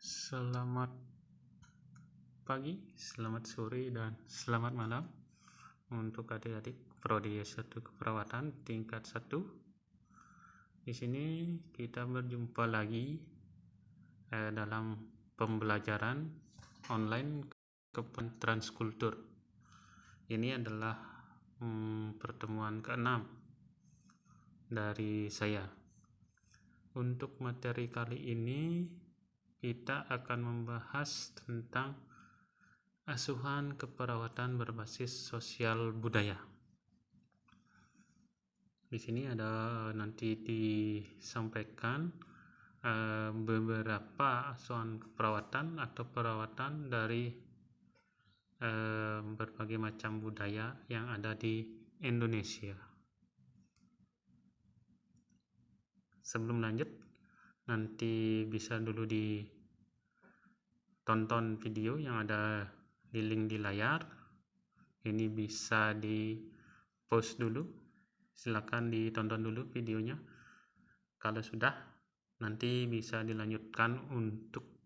Selamat pagi, selamat sore, dan selamat malam untuk adik-adik Prodi S1 Keperawatan tingkat 1. Di sini kita berjumpa lagi dalam pembelajaran online keperawatan transkultur. Ini adalah pertemuan ke-6 dari saya. Untuk materi kali ini kita akan membahas tentang asuhan keperawatan berbasis sosial budaya. Di sini ada nanti disampaikan beberapa asuhan keperawatan atau perawatan dari berbagai macam budaya yang ada di Indonesia. Sebelum lanjut, nanti bisa dulu ditonton video yang ada di link di layar. Ini bisa di pause dulu, silakan ditonton dulu videonya. Kalau sudah, nanti bisa dilanjutkan untuk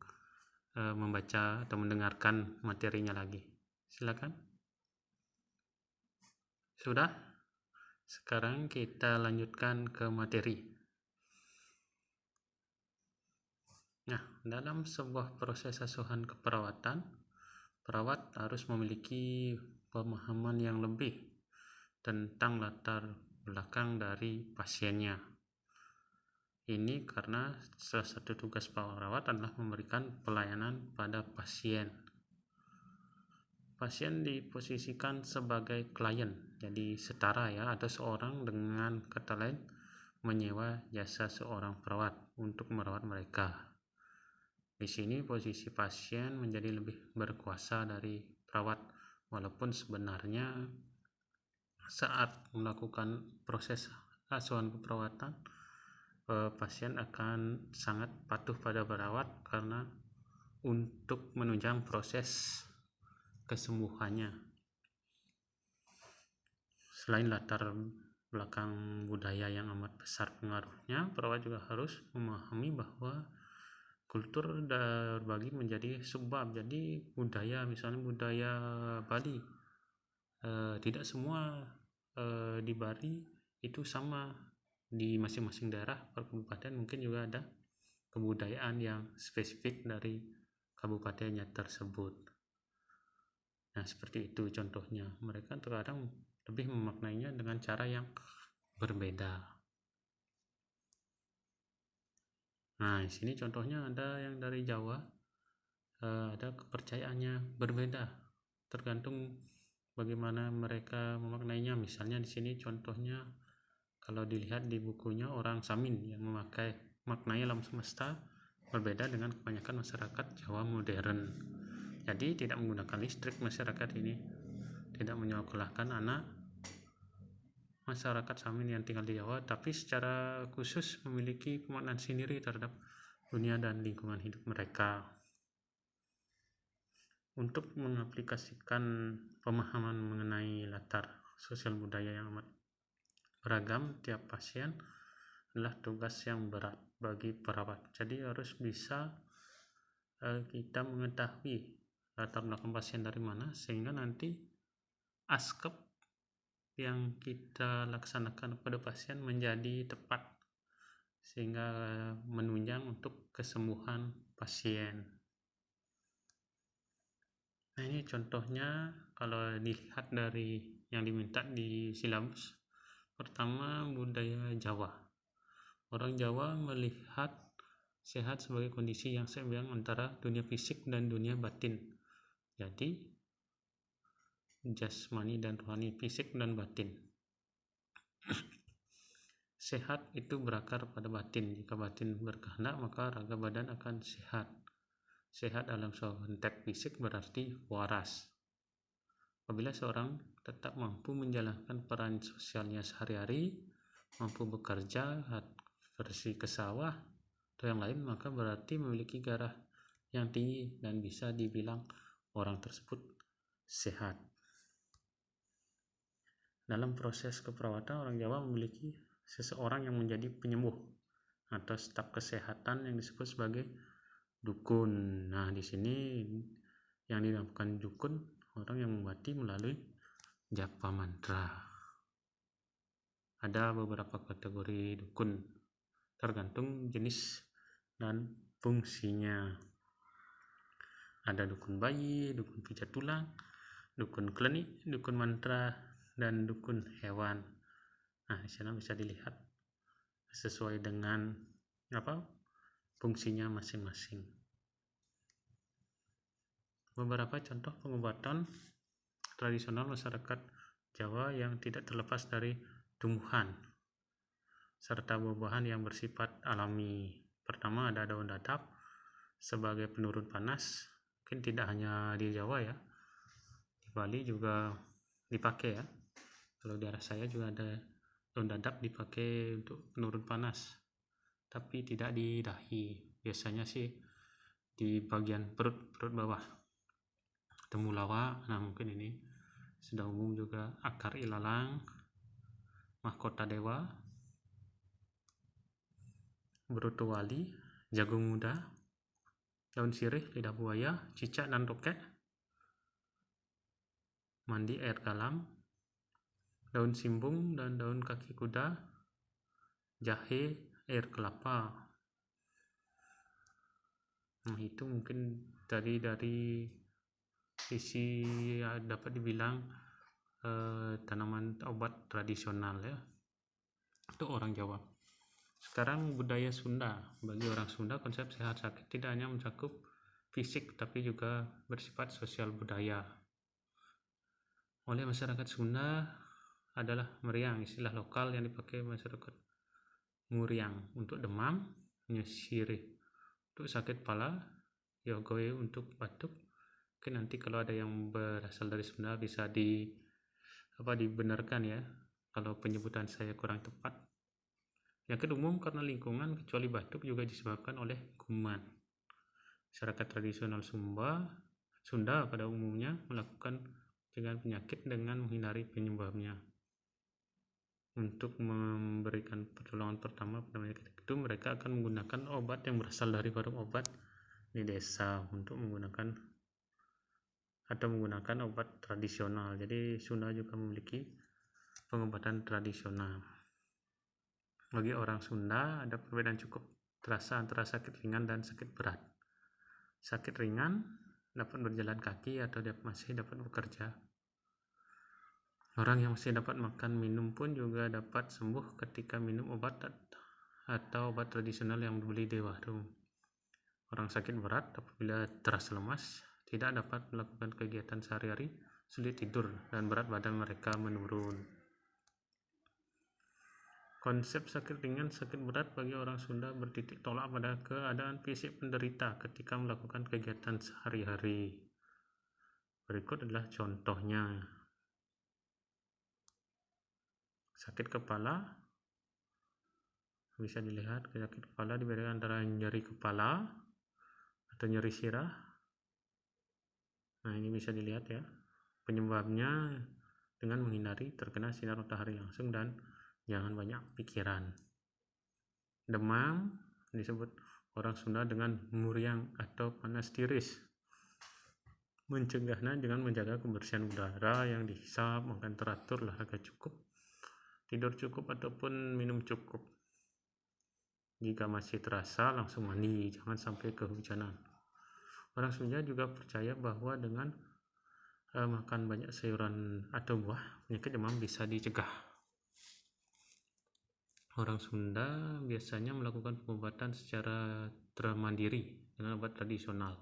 membaca atau mendengarkan materinya lagi. Silakan. Sudah? Sekarang kita lanjutkan ke materi. Nah, dalam sebuah proses asuhan keperawatan, perawat harus memiliki pemahaman yang lebih tentang latar belakang dari pasiennya. Ini karena salah satu tugas perawat adalah memberikan pelayanan pada pasien. Pasien diposisikan sebagai klien, jadi setara ya, atau seorang dengan kata lain menyewa jasa seorang perawat untuk merawat mereka. Di sini posisi pasien menjadi lebih berkuasa dari perawat, walaupun sebenarnya saat melakukan proses asuhan keperawatan, pasien akan sangat patuh pada perawat karena untuk menunjang proses kesembuhannya. Selain latar belakang budaya yang amat besar pengaruhnya, perawat juga harus memahami bahwa kultur terbagi menjadi subbab. Jadi budaya, misalnya budaya Bali, tidak semua di Bali itu sama. Di masing-masing daerah per kabupaten mungkin juga ada kebudayaan yang spesifik dari kabupatennya tersebut. Nah, seperti itu contohnya. Mereka terkadang lebih memaknainya dengan cara yang berbeda. Nah, di sini contohnya ada yang dari Jawa, ada kepercayaannya berbeda, tergantung bagaimana mereka memaknainya. Misalnya di sini contohnya, kalau dilihat di bukunya orang Samin yang memakai maknai alam semesta berbeda dengan kebanyakan masyarakat Jawa modern. Jadi tidak menggunakan listrik masyarakat ini, tidak menyekolahkan anak masyarakat Samin yang tinggal di Jawa, tapi secara khusus memiliki pemaknaan sendiri terhadap dunia dan lingkungan hidup mereka. Untuk mengaplikasikan pemahaman mengenai latar sosial budaya yang amat beragam tiap pasien adalah tugas yang berat bagi perawat. Jadi harus bisa kita mengetahui latar belakang pasien dari mana, sehingga nanti askep yang kita laksanakan pada pasien menjadi tepat, sehingga menunjang untuk kesembuhan pasien. Nah, ini contohnya kalau dilihat dari yang diminta di silabus. Pertama, budaya Jawa. Orang Jawa melihat sehat sebagai kondisi yang seimbang antara dunia fisik dan dunia batin. Jadi jasmani dan rohani, fisik dan batin. Sehat itu berakar pada batin. Jika batin berkehendak, maka raga badan akan sehat. Sehat dalam konteks fisik berarti waras. Apabila seorang tetap mampu menjalankan peran sosialnya sehari-hari, mampu bekerja, bersih ke sawah, atau yang lain, maka berarti memiliki gairah yang tinggi dan bisa dibilang orang tersebut sehat. Dalam proses keperawatan, orang Jawa memiliki seseorang yang menjadi penyembuh atau staf kesehatan yang disebut sebagai dukun. Nah, di sini yang dinamakan dukun orang yang mengobati melalui japa mantra. Ada beberapa kategori dukun tergantung jenis dan fungsinya. Ada dukun bayi, dukun pijat tulang, dukun klinik, dukun mantra, dan dukun hewan. Nah, di sana bisa dilihat sesuai dengan fungsinya masing-masing. Beberapa contoh pengobatan tradisional masyarakat Jawa yang tidak terlepas dari tumbuhan serta buah-buahan yang bersifat alami. Pertama ada daun dadap sebagai penurun panas. Mungkin tidak hanya di Jawa ya, di Bali juga dipakai ya. Kalau di arah saya juga ada daun dadap dipakai untuk penurun panas, tapi tidak di dahi. Biasanya sih di bagian perut bawah. Temulawak, nah mungkin ini sudah umum juga. Akar ilalang, mahkota dewa, berutu wali, jagung muda, daun sirih, lidah buaya, cicak dan tokek, mandi air galam, daun simbung dan daun kaki kuda, jahe, air kelapa. Nah, itu mungkin dari sisi dapat dibilang tanaman obat tradisional ya untuk orang Jawa. Sekarang budaya Sunda. Bagi orang Sunda, konsep sehat sakit tidak hanya mencakup fisik tapi juga bersifat sosial budaya. Oleh masyarakat Sunda adalah meriang, istilah lokal yang dipakai masyarakat Muriang untuk demam, nyesirih untuk sakit kepala, yogoe untuk batuk. Mungkin nanti kalau ada yang berasal dari Sunda bisa dibenarkan ya kalau penyebutan saya kurang tepat. Penyakit umum karena lingkungan kecuali batuk juga disebabkan oleh kuman. Masyarakat tradisional Sunda pada umumnya melakukan pencegahan penyakit dengan menghindari penyebabnya. Untuk memberikan pertolongan pertama pada penyakit itu, mereka akan menggunakan obat yang berasal dari warung obat di desa untuk menggunakan obat tradisional. Jadi Sunda juga memiliki pengobatan tradisional. Bagi orang Sunda ada perbedaan cukup terasa antara sakit ringan dan sakit berat. Sakit ringan dapat berjalan kaki atau masih dapat bekerja. Orang yang masih dapat makan minum pun juga dapat sembuh ketika minum obat atau obat tradisional yang dibeli di warung. Orang sakit berat apabila terasa lemas, tidak dapat melakukan kegiatan sehari-hari, sulit tidur, dan berat badan mereka menurun. Konsep sakit ringan, sakit berat bagi orang Sunda bertitik tolak pada keadaan fisik penderita ketika melakukan kegiatan sehari-hari. Berikut adalah contohnya. Sakit kepala, bisa dilihat sakit kepala dibedakan antara nyeri kepala atau nyeri sirah. Nah, ini bisa dilihat ya. Penyebabnya dengan menghindari terkena sinar matahari langsung dan jangan banyak pikiran. Demam disebut orang Sunda dengan muriang atau panas tiris. Mencegahnya dengan menjaga kebersihan udara yang dihisap, makan teratur, olahraga cukup, tidur cukup ataupun minum cukup. Jika masih terasa, langsung mandi, jangan sampai kehujanan. Orang Sunda juga percaya bahwa dengan makan banyak sayuran atau buah, penyakit demam bisa dicegah. Orang Sunda biasanya melakukan pengobatan secara mandiri dengan obat tradisional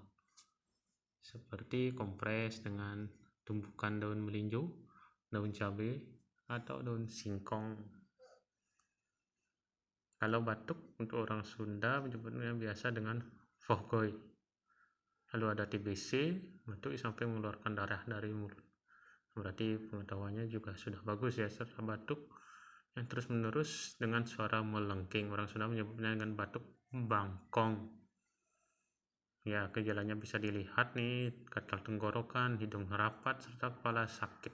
seperti kompres dengan tumpukan daun melinjo, daun cabai, atau daun singkong. Kalau batuk untuk orang Sunda menyebutnya biasa dengan fohgoi. Lalu ada TBC, batuk sampai mengeluarkan darah dari mulut. Berarti pengetahuannya juga sudah bagus ya. Serta batuk yang terus-menerus dengan suara melengking, orang Sunda menyebutnya dengan batuk bangkong. Ya, gejalanya bisa dilihat nih, gatal tenggorokan, hidung rapat, serta kepala sakit.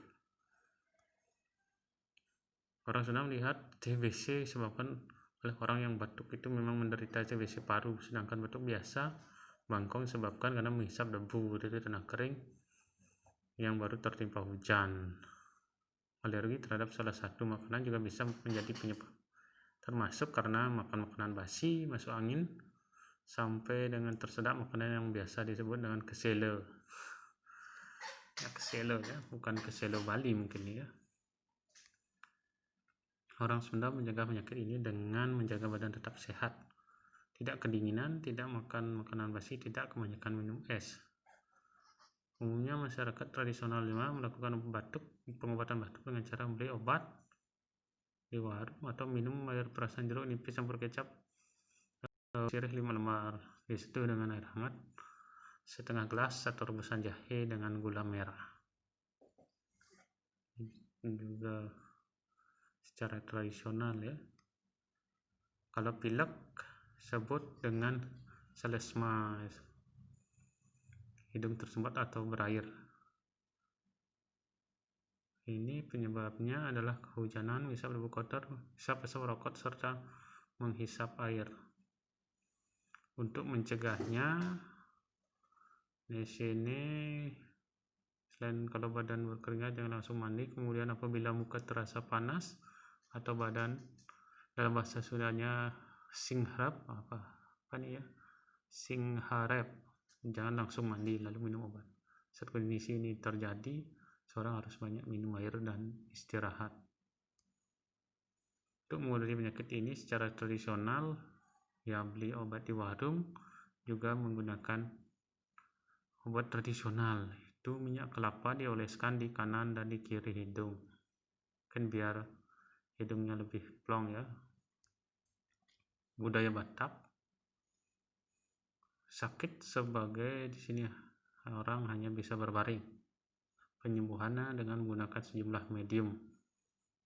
Orang Sunda melihat TBC disebabkan oleh orang yang batuk itu memang menderita TBC paru, sedangkan batuk biasa bangkong disebabkan karena menghisap debu dari tanah kering yang baru tertimpa hujan. Alergi terhadap salah satu makanan juga bisa menjadi penyebab, termasuk karena makan makanan basi, masuk angin, sampai dengan tersedak makanan yang biasa disebut dengan keselo. Ya, keselo ya, bukan keselo Bali mungkin ya. Orang Sunda menjaga penyakit ini dengan menjaga badan tetap sehat, tidak kedinginan, tidak makan makanan basi, tidak kebanyakan minum es. Umumnya masyarakat tradisional Lima melakukan pengobatan batuk dengan cara membeli obat di warung atau minum air perasan jeruk nipis campur kecap sirih 5 lembar, diseduh dengan air hangat setengah gelas atau rebusan jahe dengan gula merah. Juga secara tradisional ya. Kalau pilek sebut dengan selesma, hidung tersumbat atau berair. Ini penyebabnya adalah kehujanan, menghisap debu kotor, hisap asap rokok serta menghisap air. Untuk mencegahnya, di sini selain kalau badan berkeringat jangan langsung mandi. Kemudian apabila muka terasa panas atau badan, dalam bahasa Sundanya singharap, apa nih ya, singharap, jangan langsung mandi lalu minum obat. Saat kondisi ini terjadi, seorang harus banyak minum air dan istirahat. Untuk mengobati penyakit ini secara tradisional, ya beli obat di warung, juga menggunakan obat tradisional, itu minyak kelapa dioleskan di kanan dan di kiri hidung, kan biar hidungnya lebih plong ya. Budaya Batak, sakit sebagai di sini orang hanya bisa berbaring. Penyembuhannya dengan menggunakan sejumlah medium,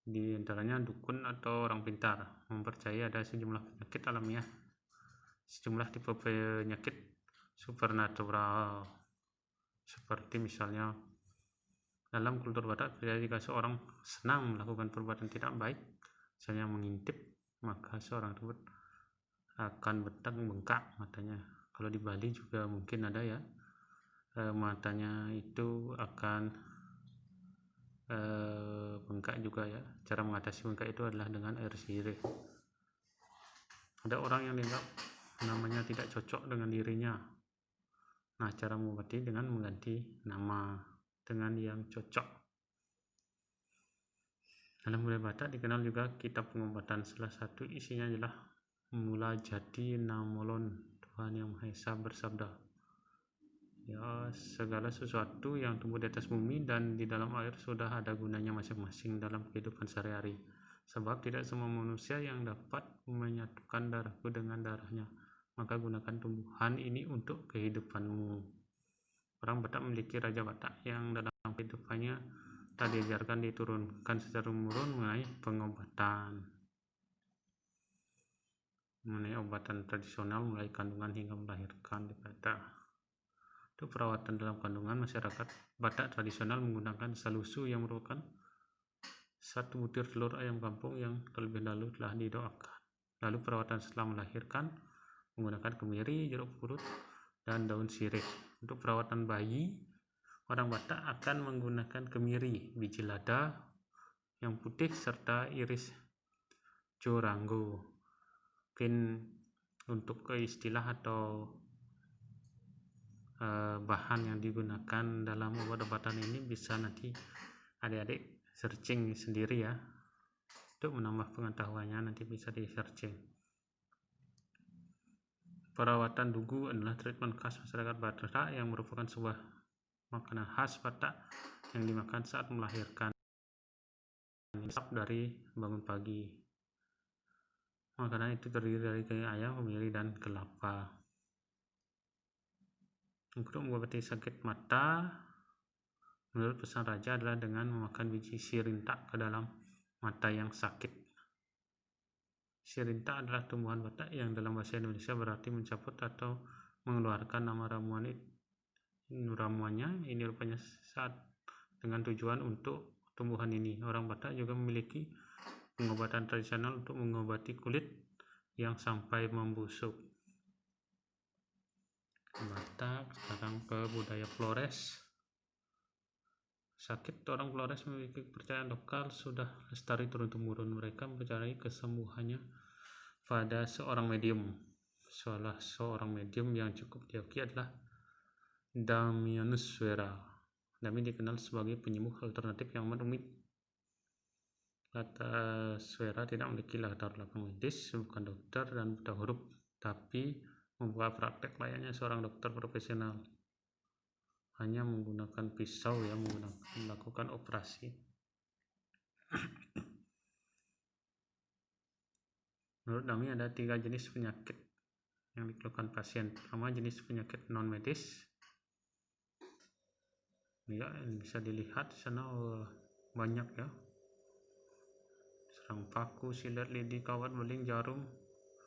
di antaranya dukun atau orang pintar mempercayai ada sejumlah penyakit alamiah, sejumlah tipe penyakit supernatural, seperti misalnya dalam kultur Batak jika seorang senang melakukan perbuatan tidak baik, misalnya mengintip, maka seorang tersebut akan bengkak matanya. Kalau di Bali juga mungkin ada ya, matanya itu akan bengkak juga ya. Cara mengatasi bengkak itu adalah dengan air sirih. Ada orang yang dianggap namanya tidak cocok dengan dirinya. Nah, cara mengobati dengan mengganti nama dengan yang cocok. Dalam budaya Batak dikenal juga kitab pengobatan. Salah satu isinya adalah Mula Jadi Namolon, Tuhan Yang Maha Esa bersabda, ya, segala sesuatu yang tumbuh di atas bumi dan di dalam air sudah ada gunanya masing-masing dalam kehidupan sehari-hari. Sebab tidak semua manusia yang dapat menyatukan darahku dengan darahnya, maka gunakan tumbuhan ini untuk kehidupanmu. Orang Batak memiliki raja Batak yang dalam kehidupannya telah diajarkan diturunkan secara menurun mengenai pengobatan, mengenai obatan tradisional mulai kandungan hingga melahirkan di Batak. Untuk perawatan dalam kandungan, masyarakat Batak tradisional menggunakan salusu yang merupakan satu butir telur ayam kampung yang terlebih dahulu telah didoakan. Lalu perawatan setelah melahirkan menggunakan kemiri, jeruk purut, dan daun sirih. Untuk perawatan bayi, orang Batak akan menggunakan kemiri, biji lada yang putih, serta iris jorango. Mungkin untuk istilah atau bahan yang digunakan dalam obat-obatan ini bisa nanti adik-adik searching sendiri ya, untuk menambah pengetahuannya nanti bisa di searching. Perawatan dugu adalah treatment khas masyarakat Batak yang merupakan sebuah makanan khas Batak yang dimakan saat melahirkan dari bangun pagi. Makanan itu terdiri dari daging ayam, kemiri, dan kelapa. Untuk mengobati sakit mata, menurut pesan raja adalah dengan memakan biji sirintak ke dalam mata yang sakit. Sirintak adalah tumbuhan Batak yang dalam bahasa Indonesia berarti mencabut atau mengeluarkan nama ramuannya. Ini rupanya saat dengan tujuan untuk tumbuhan ini. Orang Batak juga memiliki pengobatan tradisional untuk mengobati kulit yang sampai membusuk. Batak. Sekarang ke budaya Flores. Sakit orang Flores memiliki kepercayaan lokal sudah lestari turun-temurun. Mereka mempercayai kesembuhannya pada seorang medium. Salah seorang medium yang cukup diakui adalah Damianus Vera. Dami dikenal sebagai penyembuh alternatif yang amat rumit. Kata Svera tidak memiliki latar belakang medis, bukan dokter dan buta huruf, tapi membuka praktek layaknya seorang dokter profesional. Hanya menggunakan pisau melakukan operasi. Menurut Dami ada 3 jenis penyakit yang dikeluhkan pasien. Pertama, jenis penyakit non medis. Ya, bisa dilihat di sana banyak ya. Serang paku, silet, lidi, kawat, beling, jarum.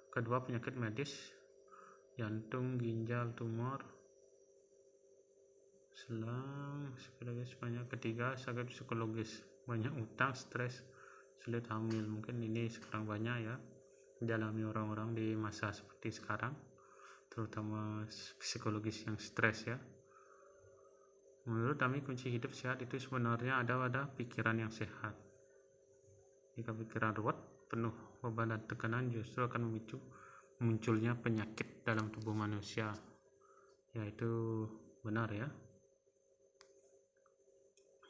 Kedua, penyakit medis, jantung, ginjal, tumor, selang, psikologis banyak. Ketiga, sakit psikologis, banyak utang, stres, sulit hamil. Mungkin ini sekarang banyak ya dialami orang-orang di masa seperti sekarang, terutama psikologis yang stres ya. Menurut kami kunci hidup sehat itu sebenarnya ada pada pikiran yang sehat. Jika pikiran ruwet, penuh beban dan tekanan, justru akan memicu munculnya penyakit dalam tubuh manusia. Yaitu benar ya.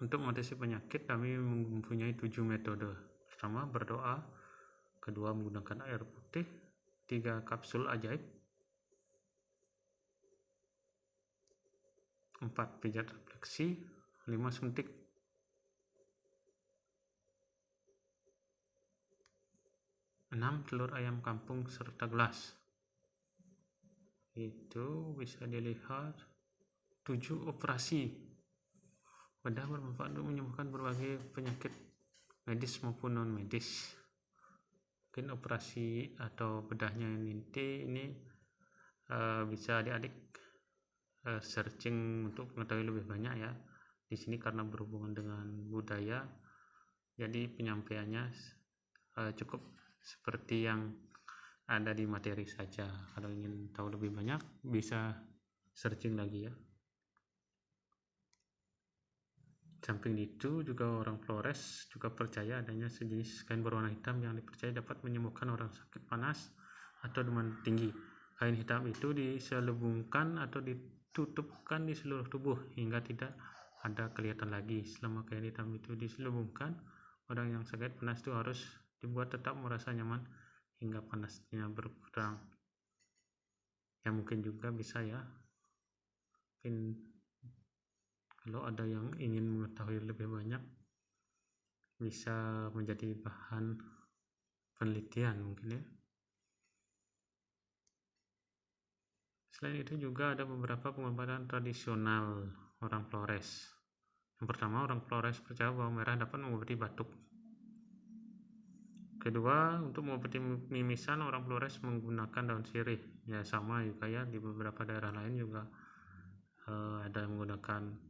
Untuk mengatasi penyakit kami mempunyai 7 metode. Pertama, berdoa. Kedua, menggunakan air putih. 3, kapsul ajaib. 4, pijat refleksi. 5, suntik. 6, telur ayam kampung serta gelas. Itu bisa dilihat 7 operasi. Bedah bermanfaat untuk menyembuhkan berbagai penyakit medis maupun non medis. Mungkin operasi atau bedahnya ini bisa adik-adik searching untuk mengetahui lebih banyak ya. Di sini karena berhubungan dengan budaya, jadi penyampaiannya cukup seperti yang ada di materi saja. Kalau ingin tahu lebih banyak bisa searching lagi ya. Samping itu juga orang Flores juga percaya adanya sejenis kain berwarna hitam yang dipercaya dapat menyembuhkan orang sakit panas atau demam tinggi. Kain hitam itu diselubungkan atau ditutupkan di seluruh tubuh hingga tidak ada kelihatan lagi. Selama kain hitam itu diselubungkan, orang yang sakit panas itu harus dibuat tetap merasa nyaman hingga panasnya berkurang. Ya mungkin juga bisa ya. Mungkin kalau ada yang ingin mengetahui lebih banyak bisa menjadi bahan penelitian mungkin ya. Selain itu juga ada beberapa pengobatan tradisional orang Flores. Yang pertama, orang Flores percaya bawang merah dapat mengobati batuk. Kedua, untuk mengobati mimisan orang Flores menggunakan daun sirih. Ya sama juga ya, di beberapa daerah lain juga ada menggunakan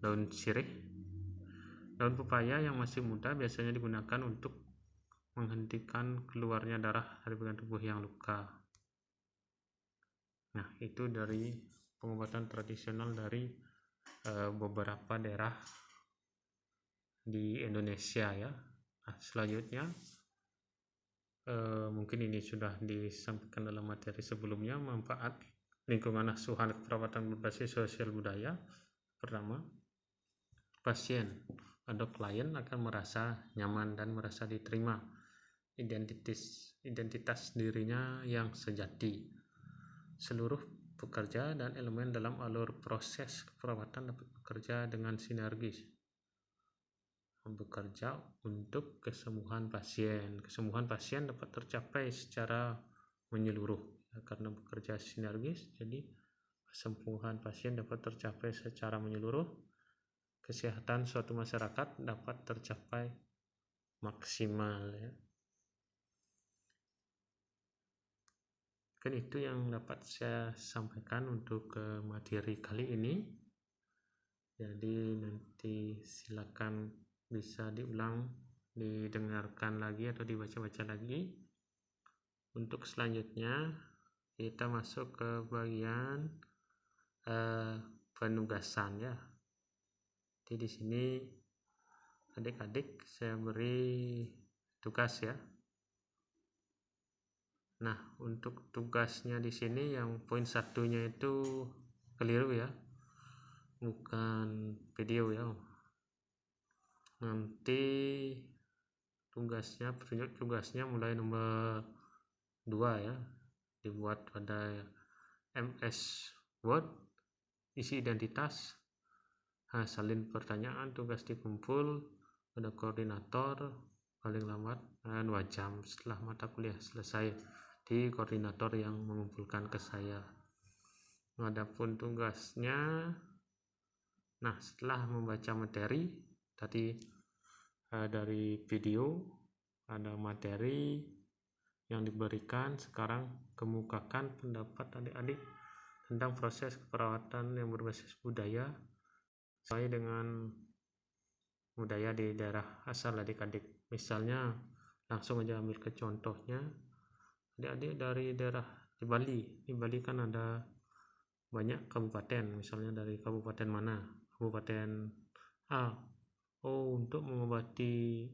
daun sirih. Daun pepaya yang masih muda biasanya digunakan untuk menghentikan keluarnya darah dari bagian tubuh yang luka. Nah, itu dari pengobatan tradisional dari beberapa daerah di Indonesia ya. Nah, selanjutnya mungkin ini sudah disampaikan dalam materi sebelumnya, manfaat lingkungan asuhan keperawatan berbasis sosial budaya. Pertama, pasien atau klien akan merasa nyaman dan merasa diterima. Identitas dirinya yang sejati. Seluruh pekerja dan elemen dalam alur proses keperawatan dapat bekerja dengan sinergis, bekerja untuk kesembuhan pasien. Kesembuhan pasien dapat tercapai secara menyeluruh karena bekerja sinergis, jadi kesembuhan pasien dapat tercapai secara menyeluruh. Kesehatan suatu masyarakat dapat tercapai maksimal ya. Kan itu yang dapat saya sampaikan untuk materi kali ini. Jadi nanti silakan bisa diulang, didengarkan lagi atau dibaca-baca lagi. Untuk selanjutnya kita masuk ke bagian penugasan ya. Jadi di sini adik-adik saya beri tugas ya. Nah, untuk tugasnya di sini yang poin satunya itu keliru ya, bukan video ya. Nanti petunjuk tugasnya mulai nomor 2 ya, dibuat pada MS Word, isi identitas, salin pertanyaan, tugas dikumpul pada koordinator paling lambat 2 jam setelah mata kuliah selesai di koordinator yang mengumpulkan ke saya. Adapun tugasnya, nah setelah membaca materi tadi dari video ada materi yang diberikan, sekarang kemukakan pendapat adik-adik tentang proses keperawatan yang berbasis budaya sesuai dengan budaya di daerah asal adik-adik. Misalnya langsung aja ambil ke contohnya, adik-adik dari daerah di Bali kan ada banyak kabupaten, misalnya dari kabupaten mana, kabupaten A. Untuk mengobati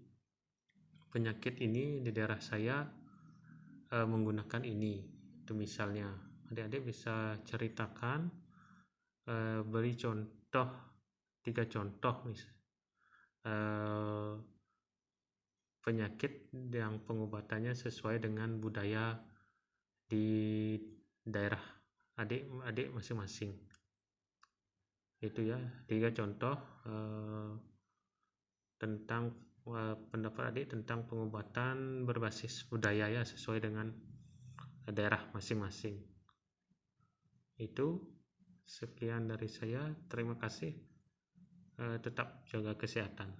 penyakit ini di daerah saya menggunakan ini. Itu misalnya adik-adik bisa ceritakan, beri contoh 3 contoh penyakit yang pengobatannya sesuai dengan budaya di daerah adik-adik masing-masing. Itu ya 3 contoh tentang pendapat adik tentang pengobatan berbasis budaya ya, sesuai dengan daerah masing-masing. Itu sekian dari saya, terima kasih, tetap jaga kesehatan.